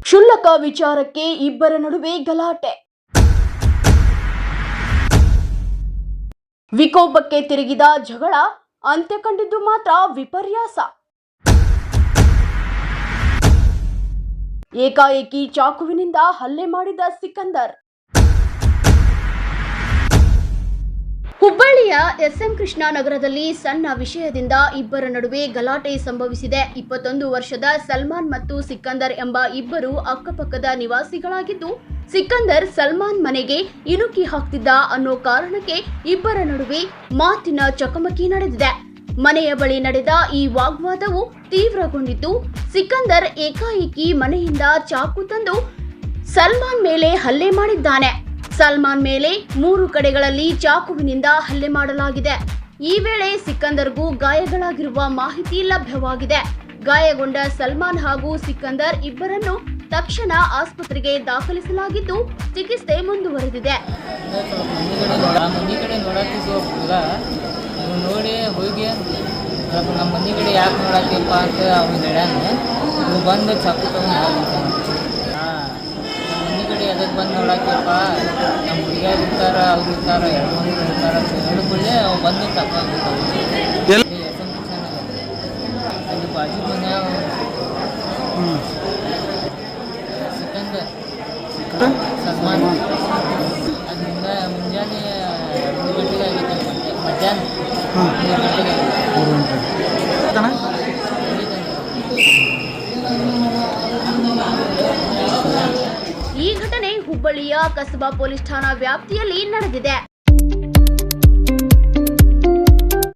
ಕ್ಷುಲ್ಲಕ ವಿಚಾರಕ್ಕೆ ಇಬ್ಬರ ನಡುವೆ ಗಲಾಟೆ. ವಿಕೋಪಕ್ಕೆ ತಿರುಗಿದ ಜಗಳ ಅಂತ್ಯ ಕಂಡಿದ್ದು ಮಾತ್ರ ವಿಪರ್ಯಾಸ. ಏಕಾಏಕಿ ಚಾಕುವಿನಿಂದ ಹಲ್ಲೆ ಮಾಡಿದ ಸಿಕಂದರ್. ಹುಬ್ಬಳ್ಳಿಯ ಎಸ್ಎಂ ಕೃಷ್ಣ ನಗರದಲ್ಲಿ ಸಣ್ಣ ವಿಷಯದಿಂದ ಇಬ್ಬರ ನಡುವೆ ಗಲಾಟೆ ಸಂಭವಿಸಿದೆ. 21 ವರ್ಷದ ಸಲ್ಮಾನ್ ಮತ್ತು ಸಿಕಂದರ್ ಎಂಬ ಇಬ್ಬರು ಅಕ್ಕಪಕ್ಕದ ನಿವಾಸಿಗಳಾಗಿದ್ದು, ಸಿಕಂದರ್ ಸಲ್ಮಾನ್ ಮನೆಗೆ ಇಣುಕಿ ಹಾಕ್ತಿದ್ದ ಅನ್ನೋ ಕಾರಣಕ್ಕೆ ಇಬ್ಬರ ನಡುವೆ ಮಾತಿನ ಚಕಮಕಿ ನಡೆದಿದೆ. ಮನೆಯ ಬಳಿ ನಡೆದ ಈ ವಾಗ್ವಾದವು ತೀವ್ರಗೊಂಡಿದ್ದು, ಸಿಕಂದರ್ ಏಕಾಏಕಿ ಮನೆಯಿಂದ ಚಾಕು ತಂದು ಸಲ್ಮಾನ್ ಮೇಲೆ ಹಲ್ಲೆ ಮಾಡಿದ್ದಾನೆ. ಸಲ್ಮಾನ್ ಮೇಲೆ 3 ಕಡೆಗಳಲ್ಲಿ ಚಾಕುವಿನಿಂದ ಹಲ್ಲೆ ಮಾಡಲಾಗಿದೆ. ಈ ವೇಳೆ ಸಿಕಂದರ್ಗೂ ಗಾಯಗಳಾಗಿರುವ ಮಾಹಿತಿ ಲಭ್ಯವಾಗಿದೆ. ಗಾಯಗೊಂಡ ಸಲ್ಮಾನ್ ಹಾಗೂ ಸಿಕಂದರ್ ಇಬ್ಬರನ್ನು ತಕ್ಷಣ ಆಸ್ಪತ್ರೆಗೆ ದಾಖಲಿಸಲಾಗಿದ್ದು, ಚಿಕಿತ್ಸೆ ಮುಂದುವರೆದಿದೆ. ನೋಡಿ ಹೋಗಿ ನಮ್ಮ ಮನೆ ಕಡೆ ಯಾಕೆ ನೋಡತ್ತೀಪ್ಪ ಅಂತ ಅವ್ನು ಹೇಳ್ಯಾನೆ. ನೀವು ಬಂದು ಚಾಕು ತಗೊಂಡು ಅದಕ್ಕೆ ಬಂದು ನೋಡಾಕಪ್ಪ ನಮ್ಮ ಹುಡುಗಿಯರು ಇರ್ತಾರ, ಅವ್ರು ಇರ್ತಾರ, 2 ಮಂದಿ ಇರ್ತಾರ ಅಂತ ಹೇಳಿಕೊಳ್ಳೆ ಅವು ಬಂದು ತಗೊಂಡು ಅಲ್ಲಿ ಬಾಜು ಮನ್ಯಾಗ ಸಿಕಂದರ್ ಸಲ್ಮಾನ್ ಅದರಿಂದ ಮುಂಜಾನೆ 3 ಗಂಟೆಗೆ ಆಗೈತೆ, ಮಧ್ಯಾಹ್ನ 3 ಗಂಟೆಗೆ ಈ ಘಟನೆ ಹುಬ್ಬಳ್ಳಿಯ ಕಸಬಾ ಪೊಲೀಸ್ ಠಾಣಾ ವ್ಯಾಪ್ತಿಯಲ್ಲಿ ನಡೆದಿದೆ.